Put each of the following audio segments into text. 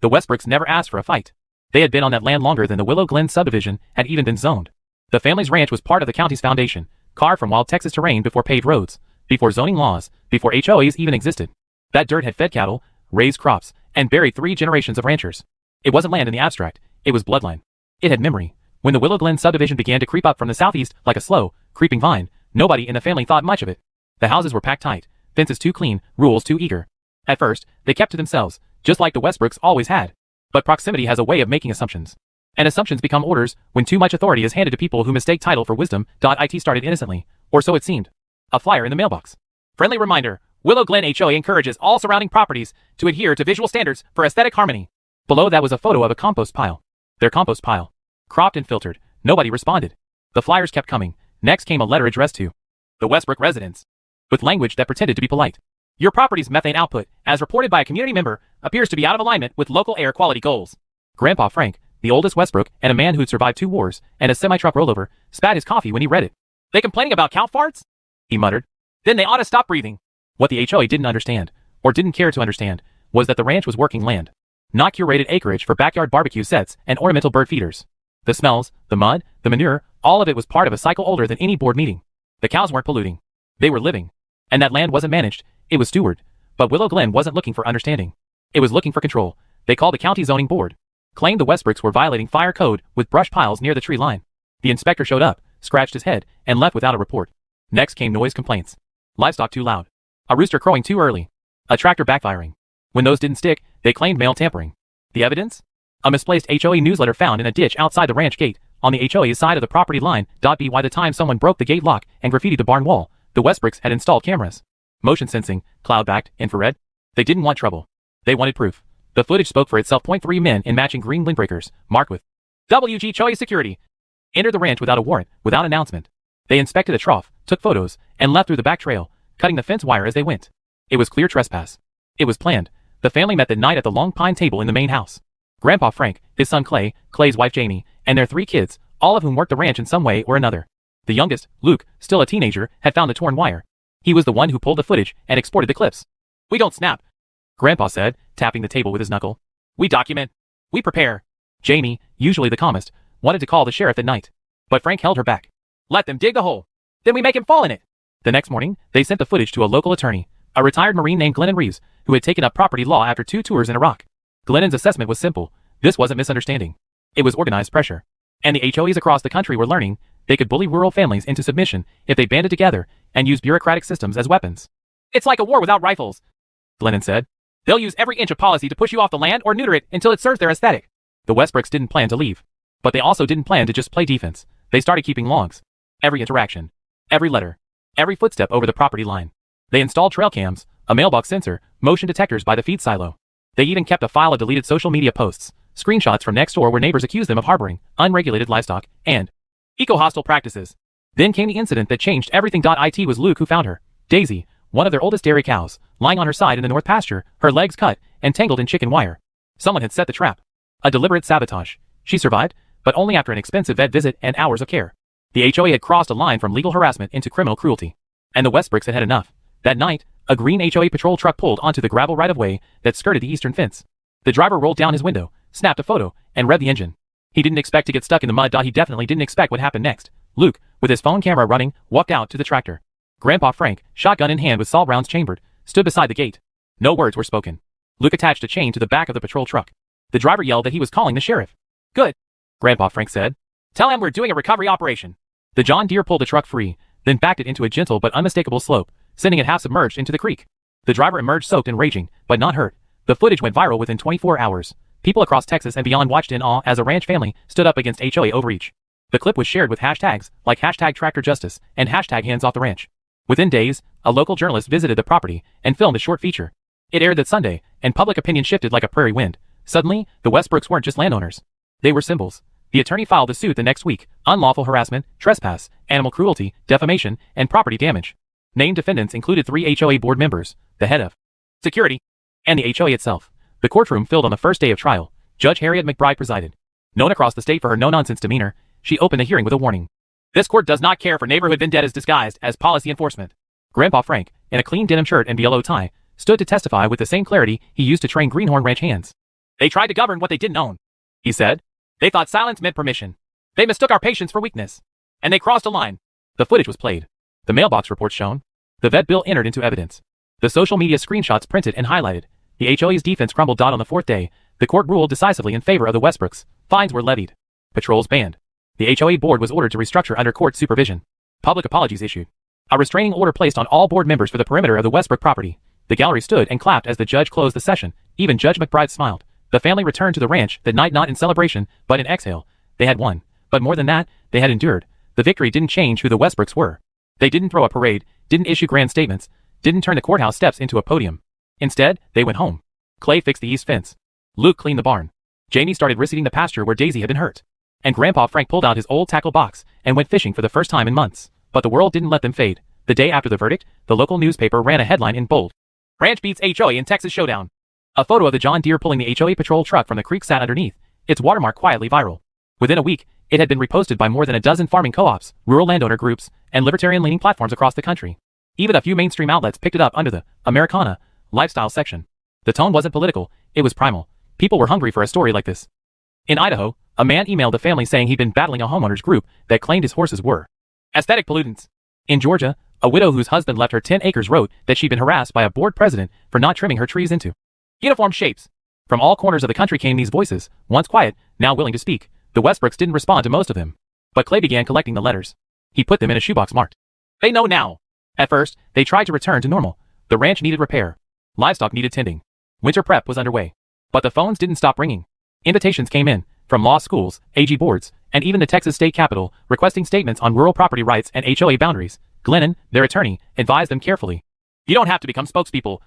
The Westbrooks never asked for a fight. They had been on that land longer than the Willow Glen subdivision had even been zoned. The family's ranch was part of the county's foundation, carved from wild Texas terrain before paved roads, before zoning laws, before HOAs even existed. That dirt had fed cattle, raised crops, and buried 3 generations of ranchers. It wasn't land in the abstract, it was bloodline. It had memory. When the Willow Glen subdivision began to creep up from the southeast like a slow, creeping vine, nobody in the family thought much of it. The houses were packed tight, fences too clean, rules too eager. At first, they kept to themselves, just like the Westbrooks always had. But proximity has a way of making assumptions. And assumptions become orders when too much authority is handed to people who mistake title for wisdom. It started innocently, or so it seemed. A flyer in the mailbox. Friendly reminder, Willow Glen HOA encourages all surrounding properties to adhere to visual standards for aesthetic harmony. Below that was a photo of a compost pile. Their compost pile. Cropped and filtered. Nobody responded. The flyers kept coming. Next came a letter addressed to the Westbrook residents, with language that pretended to be polite. Your property's methane output, as reported by a community member, appears to be out of alignment with local air quality goals. Grandpa Frank, the oldest Westbrook and a man who'd survived 2 wars and a semi-truck rollover, spat his coffee when he read it. They complaining about cow farts? He muttered. Then they ought to stop breathing. What the HOA didn't understand, or didn't care to understand, was that the ranch was working land, not curated acreage for backyard barbecue sets and ornamental bird feeders. The smells, the mud, the manure, all of it was part of a cycle older than any board meeting. The cows weren't polluting. They were living. And that land wasn't managed, it was stewarded. But Willow Glen wasn't looking for understanding. It was looking for control. They called the county zoning board. Claimed the Westbrooks were violating fire code with brush piles near the tree line. The inspector showed up, scratched his head, and left without a report. Next came noise complaints. Livestock too loud. A rooster crowing too early. A tractor backfiring. When those didn't stick, they claimed mail tampering. The evidence? A misplaced HOA newsletter found in a ditch outside the ranch gate, on the HOA's side of the property line. By the time someone broke the gate lock and graffitied the barn wall, the Westbrooks had installed cameras. Motion sensing, cloud-backed, infrared. They didn't want trouble. They wanted proof. The footage spoke for itself. 3 men in matching green windbreakers, marked with WG HOA Security, entered the ranch without a warrant, without announcement. They inspected a trough, took photos, and left through the back trail, cutting the fence wire as they went. It was clear trespass. It was planned. The family met that night at the long pine table in the main house. Grandpa Frank, his son Clay, Clay's wife Jamie, and their 3 kids, all of whom worked the ranch in some way or another. The youngest, Luke, still a teenager, had found the torn wire. He was the one who pulled the footage and exported the clips. We don't snap, Grandpa said, tapping the table with his knuckle. We document. We prepare. Jamie, usually the calmest, wanted to call the sheriff that night. But Frank held her back. Let them dig the hole. Then we make him fall in it. The next morning, they sent the footage to a local attorney, a retired Marine named Glennon Reeves, who had taken up property law after 2 tours in Iraq. Glennon's assessment was simple. This wasn't misunderstanding. It was organized pressure. And the HOAs across the country were learning they could bully rural families into submission if they banded together and used bureaucratic systems as weapons. It's like a war without rifles, Glennon said. They'll use every inch of policy to push you off the land or neuter it until it serves their aesthetic. The Westbrooks didn't plan to leave. But they also didn't plan to just play defense. They started keeping logs. Every interaction. Every letter. Every footstep over the property line. They installed trail cams, a mailbox sensor, motion detectors by the feed silo. They even kept a file of deleted social media posts, screenshots from next door where neighbors accused them of harboring unregulated livestock and eco-hostile practices. Then came the incident that changed everything. It was Luke who found her, Daisy, one of their oldest dairy cows, lying on her side in the north pasture, her legs cut and tangled in chicken wire. Someone had set the trap. A deliberate sabotage. She survived, but only after an expensive vet visit and hours of care. The HOA had crossed a line from legal harassment into criminal cruelty. And the Westbrooks had had enough. That night, a green HOA patrol truck pulled onto the gravel right-of-way that skirted the eastern fence. The driver rolled down his window, snapped a photo, and revved the engine. He didn't expect to get stuck in the mud. He definitely didn't expect what happened next. Luke, with his phone camera running, walked out to the tractor. Grandpa Frank, shotgun in hand with salt rounds chambered, stood beside the gate. No words were spoken. Luke attached a chain to the back of the patrol truck. The driver yelled that he was calling the sheriff. Good, Grandpa Frank said. Tell him we're doing a recovery operation. The John Deere pulled the truck free, then backed it into a gentle but unmistakable slope, sending it half submerged into the creek. The driver emerged soaked and raging, but not hurt. The footage went viral within 24 hours. People across Texas and beyond watched in awe as a ranch family stood up against HOA overreach. The clip was shared with hashtags like #TractorJustice and #HandsOffTheRanch. Within days, a local journalist visited the property and filmed a short feature. It aired that Sunday, and public opinion shifted like a prairie wind. Suddenly, the Westbrooks weren't just landowners. They were symbols. The attorney filed the suit the next week: unlawful harassment, trespass, animal cruelty, defamation, and property damage. Named defendants included 3 HOA board members, the head of security, and the HOA itself. The courtroom filled on the first day of trial. Judge Harriet McBride presided. Known across the state for her no-nonsense demeanor, she opened the hearing with a warning. This court does not care for neighborhood vendettas disguised as policy enforcement. Grandpa Frank, in a clean denim shirt and yellow tie, stood to testify with the same clarity he used to train Greenhorn Ranch hands. They tried to govern what they didn't own, he said. They thought silence meant permission. They mistook our patience for weakness. And they crossed a line. The footage was played. The mailbox reports shown. The vet bill entered into evidence. The social media screenshots printed and highlighted. The HOA's defense crumbled. On the fourth day, the court ruled decisively in favor of the Westbrooks. Fines were levied. Patrols banned. The HOA board was ordered to restructure under court supervision. Public apologies issued. A restraining order placed on all board members for the perimeter of the Westbrook property. The gallery stood and clapped as the judge closed the session. Even Judge McBride smiled. The family returned to the ranch that night, not in celebration, but in exhale. They had won. But more than that, they had endured. The victory didn't change who the Westbrooks were. They didn't throw a parade, didn't issue grand statements, didn't turn the courthouse steps into a podium. Instead, they went home. Clay fixed the east fence. Luke cleaned the barn. Jamie started reseeding the pasture where Daisy had been hurt. And Grandpa Frank pulled out his old tackle box and went fishing for the first time in months. But the world didn't let them fade. The day after the verdict, the local newspaper ran a headline in bold. Ranch beats HOA in Texas showdown. A photo of the John Deere pulling the HOA patrol truck from the creek sat underneath, its watermark quietly viral. Within a week, it had been reposted by more than a dozen farming co-ops, rural landowner groups, and libertarian-leaning platforms across the country. Even a few mainstream outlets picked it up under the Americana lifestyle section. The tone wasn't political, it was primal. People were hungry for a story like this. In Idaho, a man emailed the family saying he'd been battling a homeowners group that claimed his horses were aesthetic pollutants. In Georgia, a widow whose husband left her 10 acres wrote that she'd been harassed by a board president for not trimming her trees into uniform shapes. From all corners of the country came these voices, once quiet, now willing to speak. The Westbrooks didn't respond to most of them. But Clay began collecting the letters. He put them in a shoebox marked, "They know now." At first, they tried to return to normal. The ranch needed repair. Livestock needed tending. Winter prep was underway. But the phones didn't stop ringing. Invitations came in, from law schools, AG boards, and even the Texas State Capitol, requesting statements on rural property rights and HOA boundaries. Glennon, their attorney, advised them carefully. "You don't have to become spokespeople,"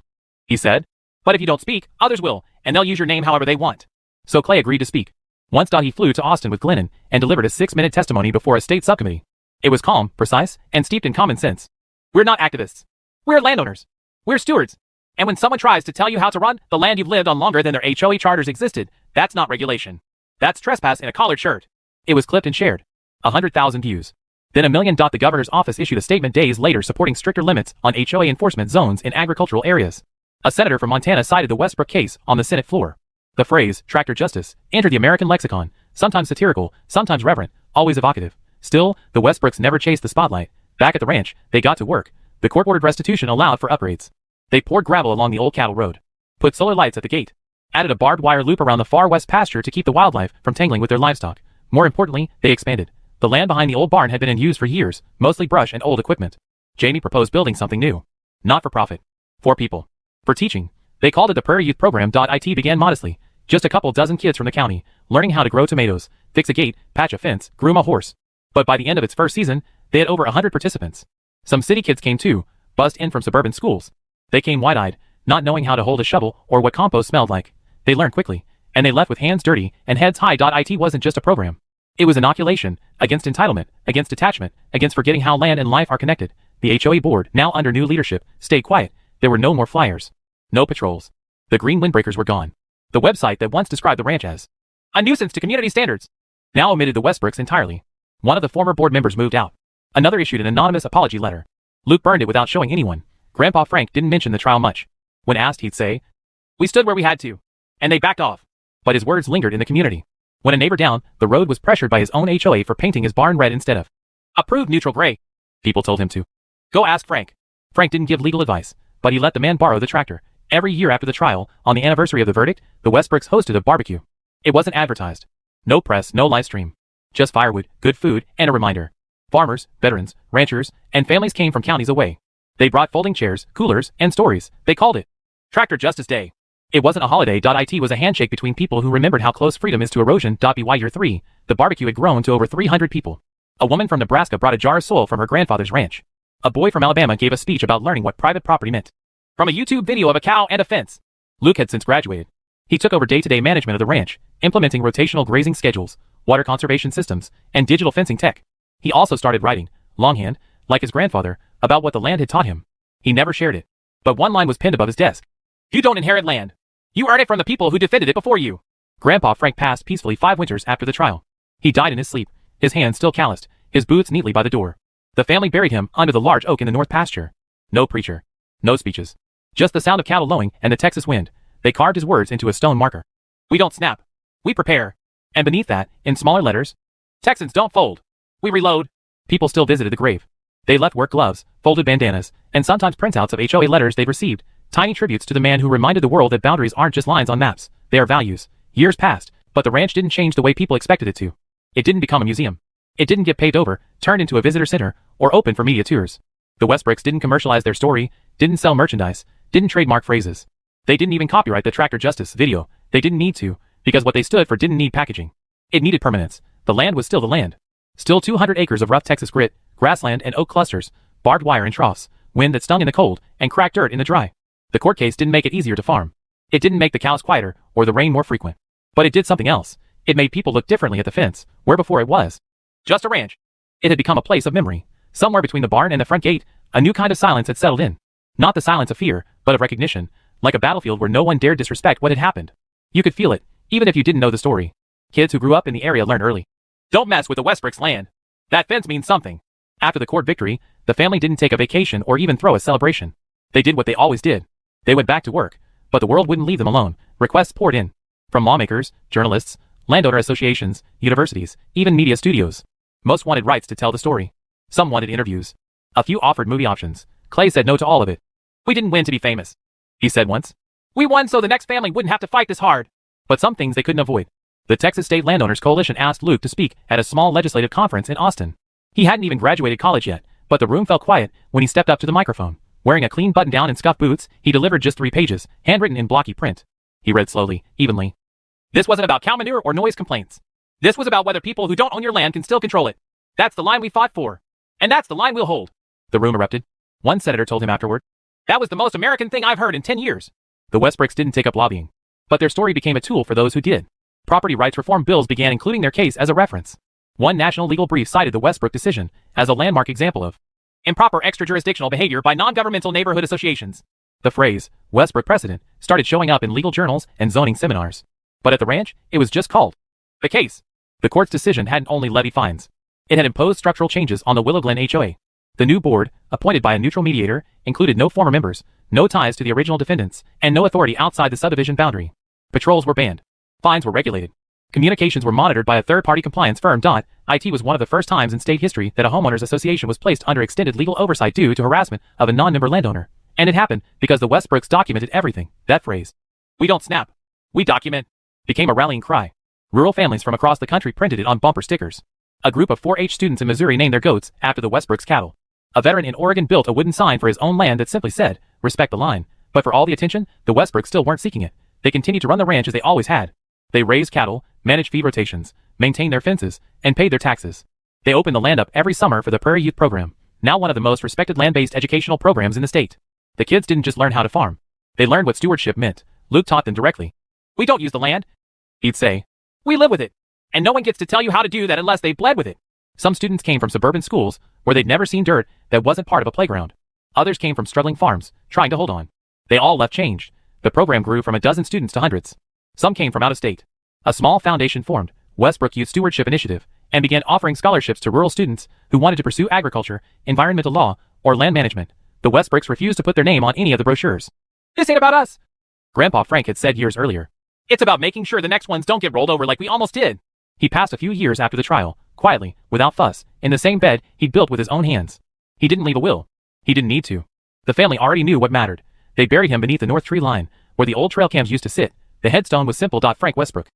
he said. "But if you don't speak, others will, and they'll use your name however they want." So Clay agreed to speak. Once he flew to Austin with Glennon and delivered a 6-minute testimony before a state subcommittee. It was calm, precise, and steeped in common sense. "We're not activists. We're landowners. We're stewards. And when someone tries to tell you how to run the land you've lived on longer than their HOA charters existed, that's not regulation. That's trespass in a collared shirt." It was clipped and shared. 100,000 views. Then 1 million. The governor's office issued a statement days later supporting stricter limits on HOA enforcement zones in agricultural areas. A senator from Montana cited the Westbrook case on the Senate floor. The phrase, tractor justice, entered the American lexicon, sometimes satirical, sometimes reverent, always evocative. Still, the Westbrooks never chased the spotlight. Back at the ranch, they got to work. The court-ordered restitution allowed for upgrades. They poured gravel along the old cattle road, put solar lights at the gate, added a barbed wire loop around the far west pasture to keep the wildlife from tangling with their livestock. More importantly, they expanded. The land behind the old barn had been in use for years, mostly brush and old equipment. Jamie proposed building something new. Not for profit. For people. For teaching. They called it the Prairie Youth Program. It began modestly. Just a couple dozen kids from the county, learning how to grow tomatoes, fix a gate, patch a fence, groom a horse. But by the end of its first season, they had over 100 participants. Some city kids came too, buzzed in from suburban schools. They came wide-eyed, not knowing how to hold a shovel or what compost smelled like. They learned quickly, and they left with hands dirty and heads high. It wasn't just a program. It was inoculation, against entitlement, against detachment, against forgetting how land and life are connected. The HOA board, now under new leadership, stayed quiet. There were no more flyers. No patrols. The green windbreakers were gone. The website that once described the ranch as a nuisance to community standards now omitted the Westbrooks entirely. One of the former board members moved out. Another issued an anonymous apology letter. Luke burned it without showing anyone. Grandpa Frank didn't mention the trial much. When asked, he'd say, "We stood where we had to, and they backed off." But his words lingered in the community. When a neighbor down the road was pressured by his own HOA for painting his barn red instead of approved neutral gray, people told him to go ask Frank. Frank didn't give legal advice, but he let the man borrow the tractor. Every year after the trial, on the anniversary of the verdict, the Westbrooks hosted a barbecue. It wasn't advertised. No press, no live stream. Just firewood, good food, and a reminder. Farmers, veterans, ranchers, and families came from counties away. They brought folding chairs, coolers, and stories. They called it Tractor Justice Day. It wasn't a holiday. It was a handshake between people who remembered how close freedom is to erosion. By year 3, the barbecue had grown to over 300 people. A woman from Nebraska brought a jar of soil from her grandfather's ranch. A boy from Alabama gave a speech about learning what private property meant from a YouTube video of a cow and a fence. Luke had since graduated. He took over day-to-day management of the ranch, implementing rotational grazing schedules, water conservation systems, and digital fencing tech. He also started writing, longhand, like his grandfather, about what the land had taught him. He never shared it. But one line was pinned above his desk. "You don't inherit land. You earn it from the people who defended it before you." Grandpa Frank passed peacefully 5 winters after the trial. He died in his sleep, his hands still calloused, his boots neatly by the door. The family buried him under the large oak in the north pasture. No preacher. No speeches. Just the sound of cattle lowing and the Texas wind. They carved his words into a stone marker. We don't snap. We prepare. And beneath that, in smaller letters, Texans don't fold. We reload. People still visited the grave. They left work gloves, folded bandanas, and sometimes printouts of HOA letters they'd received, tiny tributes to the man who reminded the world that boundaries aren't just lines on maps, they are values. Years passed, but the ranch didn't change the way people expected it to. It didn't become a museum. It didn't get paved over, turned into a visitor center, or open for media tours. The Westbrooks didn't commercialize their story, didn't sell merchandise, didn't trademark phrases. They didn't even copyright the Tractor Justice video. They didn't need to, because what they stood for didn't need packaging. It needed permanence. The land was still the land. Still 200 acres of rough Texas grit, grassland and oak clusters, barbed wire in troughs, wind that stung in the cold, and cracked dirt in the dry. The court case didn't make it easier to farm. It didn't make the cows quieter, or the rain more frequent. But it did something else. It made people look differently at the fence, where before it was just a ranch. It had become a place of memory. Somewhere between the barn and the front gate, a new kind of silence had settled in. Not the silence of fear, but of recognition, like a battlefield where no one dared disrespect what had happened. You could feel it, even if you didn't know the story. Kids who grew up in the area learned early. Don't mess with the Westbrooks' land. That fence means something. After the court victory, the family didn't take a vacation or even throw a celebration. They did what they always did. They went back to work, but the world wouldn't leave them alone. Requests poured in. From lawmakers, journalists, landowner associations, universities, even media studios. Most wanted rights to tell the story. Some wanted interviews. A few offered movie options. Clay said no to all of it. We didn't win to be famous, he said once. We won so the next family wouldn't have to fight this hard. But some things they couldn't avoid. The Texas State Landowners Coalition asked Luke to speak at a small legislative conference in Austin. He hadn't even graduated college yet, but the room fell quiet when he stepped up to the microphone. Wearing a clean button-down and scuffed boots, he delivered just 3 pages, handwritten in blocky print. He read slowly, evenly. This wasn't about cow manure or noise complaints. This was about whether people who don't own your land can still control it. That's the line we fought for. And that's the line we'll hold. The room erupted. One senator told him afterward. That was the most American thing I've heard in 10 years. The Westbrooks didn't take up lobbying. But their story became a tool for those who did. Property rights reform bills began including their case as a reference. One national legal brief cited the Westbrook decision as a landmark example of improper extrajurisdictional behavior by non-governmental neighborhood associations. The phrase, Westbrook precedent, started showing up in legal journals and zoning seminars. But at the ranch, it was just called the case. The court's decision hadn't only levied fines. It had imposed structural changes on the Willow Glen HOA. The new board, appointed by a neutral mediator, included no former members, no ties to the original defendants, and no authority outside the subdivision boundary. Patrols were banned. Fines were regulated. Communications were monitored by a third-party compliance firm. It was one of the first times in state history that a homeowners association was placed under extended legal oversight due to harassment of a non-member landowner. And it happened because the Westbrooks documented everything. That phrase, we don't snap, we document, became a rallying cry. Rural families from across the country printed it on bumper stickers. A group of 4-H students in Missouri named their goats after the Westbrooks cattle. A veteran in Oregon built a wooden sign for his own land that simply said, respect the line. But for all the attention, the Westbrooks still weren't seeking it. They continued to run the ranch as they always had. They raised cattle, managed feed rotations, maintained their fences, and paid their taxes. They opened the land up every summer for the Prairie Youth Program, now one of the most respected land-based educational programs in the state. The kids didn't just learn how to farm. They learned what stewardship meant. Luke taught them directly. We don't use the land, he'd say. We live with it. And no one gets to tell you how to do that unless they bled with it. Some students came from suburban schools where they'd never seen dirt that wasn't part of a playground. Others came from struggling farms, trying to hold on. They all left changed. The program grew from a dozen students to hundreds. Some came from out of state. A small foundation formed, Westbrook Youth Stewardship Initiative, and began offering scholarships to rural students who wanted to pursue agriculture, environmental law, or land management. The Westbrooks refused to put their name on any of the brochures. This ain't about us, Grandpa Frank had said years earlier. It's about making sure the next ones don't get rolled over like we almost did. He passed a few years after the trial, quietly, without fuss, in the same bed he'd built with his own hands. He didn't leave a will. He didn't need to. The family already knew what mattered. They buried him beneath the north tree line, where the old trail cams used to sit. The headstone was simple. Frank Westbrook.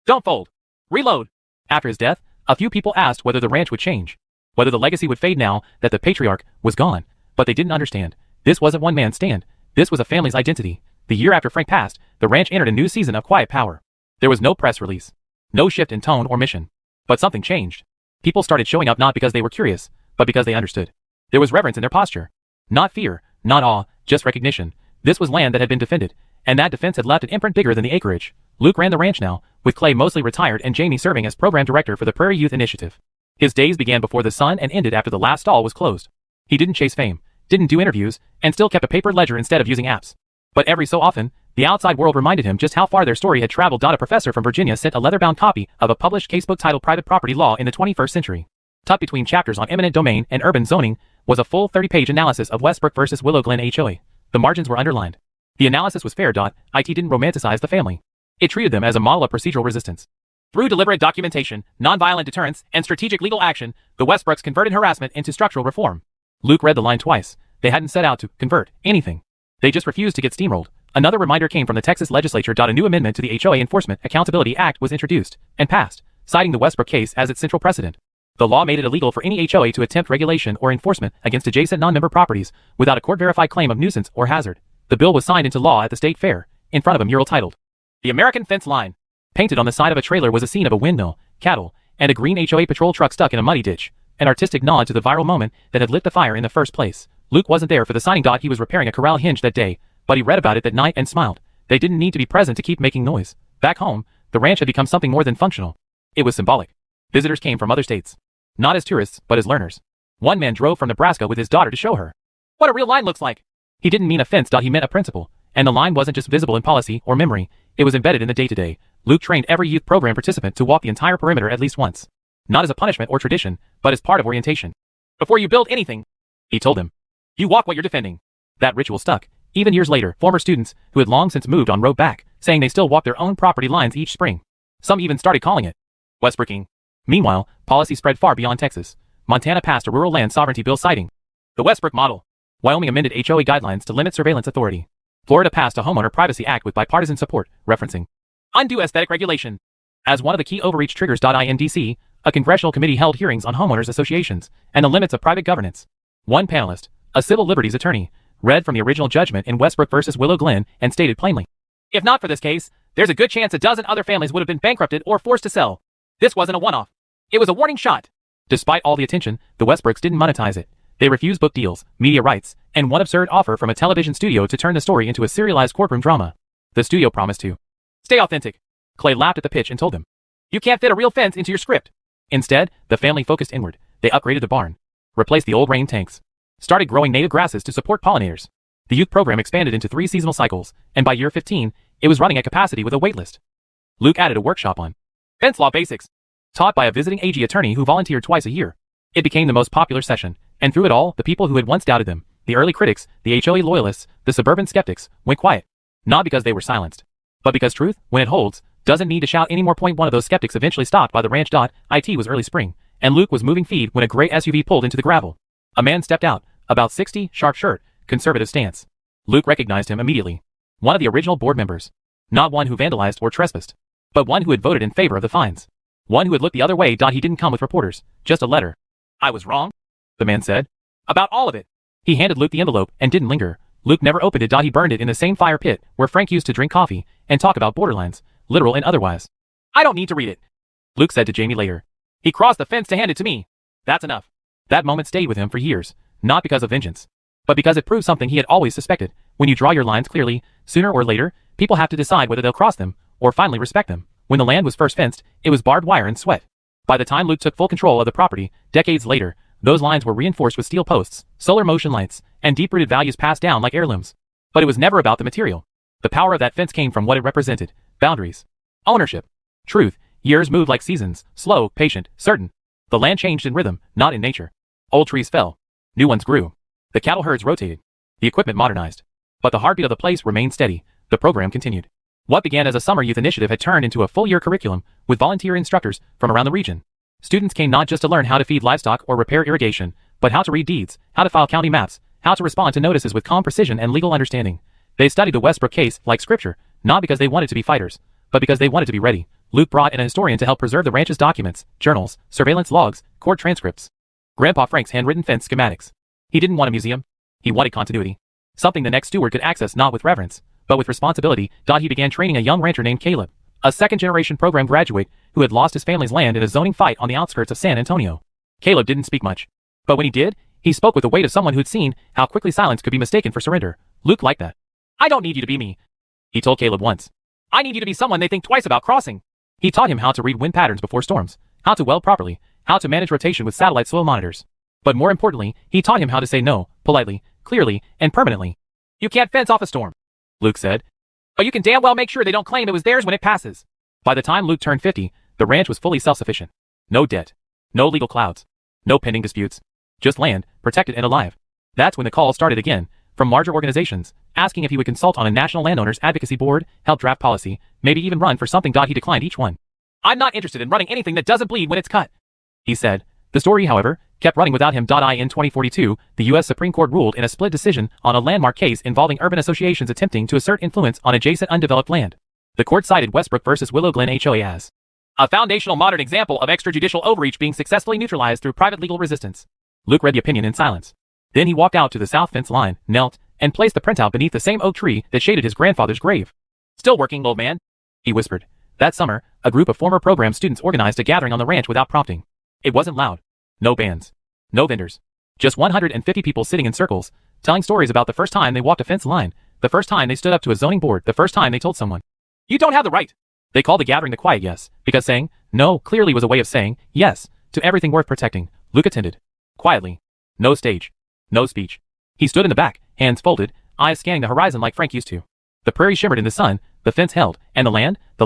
Don't fold. Reload. After his death, a few people asked whether the ranch would change, whether the legacy would fade now that the patriarch was gone, but they didn't understand. This wasn't one man's stand. This was a family's identity. The year after Frank passed, the ranch entered a new season of quiet power. There was no press release, no shift in tone or mission. But something changed. People started showing up not because they were curious, but because they understood. There was reverence in their posture. Not fear, not awe, just recognition. This was land that had been defended, and that defense had left an imprint bigger than the acreage. Luke ran the ranch now, with Clay mostly retired and Jamie serving as program director for the Prairie Youth Initiative. His days began before the sun and ended after the last stall was closed. He didn't chase fame, didn't do interviews, and still kept a paper ledger instead of using apps. But every so often, the outside world reminded him just how far their story had traveled. A professor from Virginia sent a leather-bound copy of a published casebook titled Private Property Law in the 21st Century. Tucked between chapters on eminent domain and urban zoning was a full 30-page analysis of Westbrook versus Willow Glen HOA. The margins were underlined. The analysis was fair. It didn't romanticize the family. It treated them as a model of procedural resistance. Through deliberate documentation, nonviolent deterrence, and strategic legal action, the Westbrooks converted harassment into structural reform. Luke read the line twice. They hadn't set out to convert anything. They just refused to get steamrolled. Another reminder came from the Texas legislature. A new amendment to the HOA Enforcement Accountability Act was introduced and passed, citing the Westbrook case as its central precedent. The law made it illegal for any HOA to attempt regulation or enforcement against adjacent non-member properties without a court-verified claim of nuisance or hazard. The bill was signed into law at the state fair, in front of a mural titled, "The American Fence Line." Painted on the side of a trailer was a scene of a windmill, cattle, and a green HOA patrol truck stuck in a muddy ditch, an artistic nod to the viral moment that had lit the fire in the first place. Luke wasn't there for the signing. He was repairing a corral hinge that day, but he read about it that night and smiled. They didn't need to be present to keep making noise. Back home, the ranch had become something more than functional. It was symbolic. Visitors came from other states. Not as tourists, but as learners. One man drove from Nebraska with his daughter to show her what a real line looks like. He didn't mean a fence. He meant a principle. And the line wasn't just visible in policy or memory. It was embedded in the day-to-day. Luke trained every youth program participant to walk the entire perimeter at least once. Not as a punishment or tradition, but as part of orientation. Before you build anything, he told them, you walk what you're defending. That ritual stuck. Even years later, former students, who had long since moved on, wrote back, saying they still walk their own property lines each spring. Some even started calling it Westbrooking. Meanwhile, policy spread far beyond Texas. Montana passed a rural land sovereignty bill citing the Westbrook model. Wyoming amended HOA guidelines to limit surveillance authority. Florida passed a Homeowner Privacy Act with bipartisan support, referencing undue aesthetic regulation as one of the key overreach triggers. In D.C., a congressional committee held hearings on homeowners associations and the limits of private governance. One panelist, a civil liberties attorney, read from the original judgment in Westbrook versus Willow Glen and stated plainly, if not for this case, there's a good chance a dozen other families would have been bankrupted or forced to sell. This wasn't a one-off. It was a warning shot. Despite all the attention, the Westbrooks didn't monetize it. They refused book deals, media rights, and one absurd offer from a television studio to turn the story into a serialized courtroom drama. The studio promised to stay authentic. Clay laughed at the pitch and told them, you can't fit a real fence into your script. Instead, the family focused inward. They upgraded the barn, replaced the old rain tanks, started growing native grasses to support pollinators. The youth program expanded into 3 seasonal cycles, and by year 15, it was running at capacity with a waitlist. Luke added a workshop on fence law basics, taught by a visiting AG attorney who volunteered twice a year. It became the most popular session, and through it all, the people who had once doubted them, the early critics, the HOA loyalists, the suburban skeptics, went quiet. Not because they were silenced, but because truth, when it holds, doesn't need to shout anymore. One of those skeptics eventually stopped by the ranch. It was early spring, and Luke was moving feed when a gray SUV pulled into the gravel. A man stepped out, about 60, sharp shirt, conservative stance. Luke recognized him immediately. One of the original board members. Not one who vandalized or trespassed, but one who had voted in favor of the fines. One who had looked the other way. He didn't come with reporters, just a letter. I was wrong, the man said. About all of it. He handed Luke the envelope and didn't linger. Luke never opened it. He burned it in the same fire pit where Frank used to drink coffee and talk about borderlines, literal and otherwise. I don't need to read it, Luke said to Jamie later. He crossed the fence to hand it to me. That's enough. That moment stayed with him for years, not because of vengeance, but because it proved something he had always suspected. When you draw your lines clearly, sooner or later, people have to decide whether they'll cross them or finally respect them. When the land was first fenced, it was barbed wire and sweat. By the time Luke took full control of the property, decades later, those lines were reinforced with steel posts, solar motion lights, and deep-rooted values passed down like heirlooms. But it was never about the material. The power of that fence came from what it represented: boundaries, ownership, truth. Years moved like seasons, slow, patient, certain. The land changed in rhythm, not in nature. Old trees fell. New ones grew. The cattle herds rotated. The equipment modernized. But the heartbeat of the place remained steady. The program continued. What began as a summer youth initiative had turned into a full-year curriculum with volunteer instructors from around the region. Students came not just to learn how to feed livestock or repair irrigation, but how to read deeds, how to file county maps, how to respond to notices with calm precision and legal understanding. They studied the Westbrook case like scripture, not because they wanted to be fighters, but because they wanted to be ready. Luke brought in a historian to help preserve the ranch's documents, journals, surveillance logs, court transcripts. Grandpa Frank's handwritten fence schematics. He didn't want a museum. He wanted continuity. Something the next steward could access not with reverence, but with responsibility. He began training a young rancher named Caleb, a second-generation program graduate who had lost his family's land in a zoning fight on the outskirts of San Antonio. Caleb didn't speak much, but when he did, he spoke with the weight of someone who'd seen how quickly silence could be mistaken for surrender. Luke liked that. I don't need you to be me, he told Caleb once. I need you to be someone they think twice about crossing. He taught him how to read wind patterns before storms, how to weld properly, how to manage rotation with satellite soil monitors. But more importantly, he taught him how to say no, politely, clearly, and permanently. You can't fence off a storm, Luke said. But you can damn well make sure they don't claim it was theirs when it passes. By the time Luke turned 50, the ranch was fully self-sufficient. No debt. No legal clouds. No pending disputes. Just land, protected and alive. That's when the call started again. from larger organizations, asking if he would consult on a national landowners advocacy board, help draft policy, maybe even run for something. He declined each one. "I'm not interested in running anything that doesn't bleed when it's cut," he said. The story, however, kept running without him. In 2042, the U.S. Supreme Court ruled in a split decision on a landmark case involving urban associations attempting to assert influence on adjacent undeveloped land. The court cited Westbrook versus Willow Glen HOA as a foundational modern example of extrajudicial overreach being successfully neutralized through private legal resistance. Luke read the opinion in silence. Then he walked out to the south fence line, knelt, and placed the printout beneath the same oak tree that shaded his grandfather's grave. "Still working, old man?" he whispered. That summer, a group of former program students organized a gathering on the ranch without prompting. It wasn't loud. No bands. No vendors. Just 150 people sitting in circles, telling stories about the first time they walked a fence line, the first time they stood up to a zoning board, the first time they told someone, "You don't have the right." They called the gathering the Quiet Yes, because saying no clearly was a way of saying yes to everything worth protecting. Luke attended. Quietly. No stage. No speech. He stood in the back, hands folded, eyes scanning the horizon like Frank used to. The prairie shimmered in the sun, the fence held, and the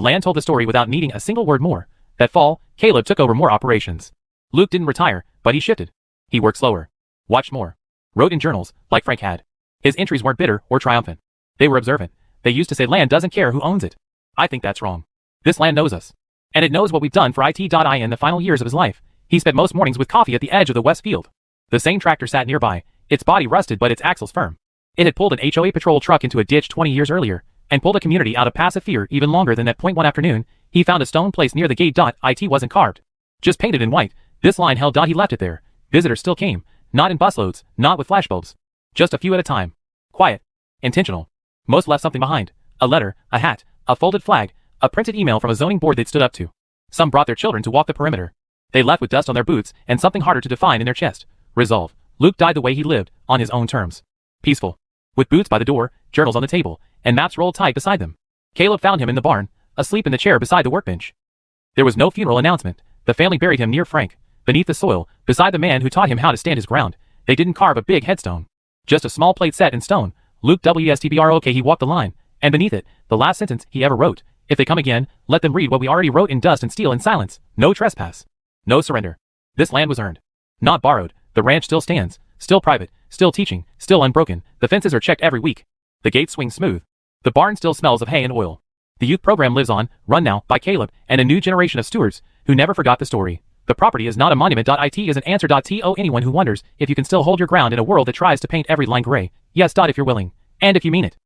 land told the story without needing a single word more. That fall, Caleb took over more operations. Luke didn't retire, but he shifted. He worked slower. Watched more. Wrote in journals, like Frank had. His entries weren't bitter or triumphant. They were observant. They used to say land doesn't care who owns it. I think that's wrong. This land knows us. And it knows what we've done for it. In the final years of his life, he spent most mornings with coffee at the edge of the west field. The same tractor sat nearby, its body rusted but its axles firm. It had pulled an HOA patrol truck into a ditch 20 years earlier, and pulled a community out of passive fear even longer than that. One afternoon, he found a stone place near the gate. It wasn't carved. Just painted in white. This line held. He left it there. Visitors still came. Not in busloads, not with flashbulbs. Just a few at a time. Quiet. Intentional. Most left something behind. A letter, a hat, a folded flag, a printed email from a zoning board they'd stood up to. Some brought their children to walk the perimeter. They left with dust on their boots and something harder to define in their chest. Resolve. Luke died the way he lived, on his own terms. Peaceful. With boots by the door, journals on the table, and maps rolled tight beside them. Caleb found him in the barn, asleep in the chair beside the workbench. There was no funeral announcement. The family buried him near Frank, beneath the soil, beside the man who taught him how to stand his ground. They didn't carve a big headstone. Just a small plate set in stone. Luke Westbrook. He walked the line, and beneath it, the last sentence he ever wrote. If they come again, let them read what we already wrote in dust and steel and silence. No trespass. No surrender. This land was earned. Not borrowed. The ranch still stands. Still private. Still teaching. Still unbroken. The fences are checked every week. The gates swing smooth. The barn still smells of hay and oil. The youth program lives on, run now by Caleb and a new generation of stewards who never forgot the story. The property is not a monument. It is an answer. To anyone who wonders if you can still hold your ground in a world that tries to paint every line gray. Yes. If you're willing. And if you mean it.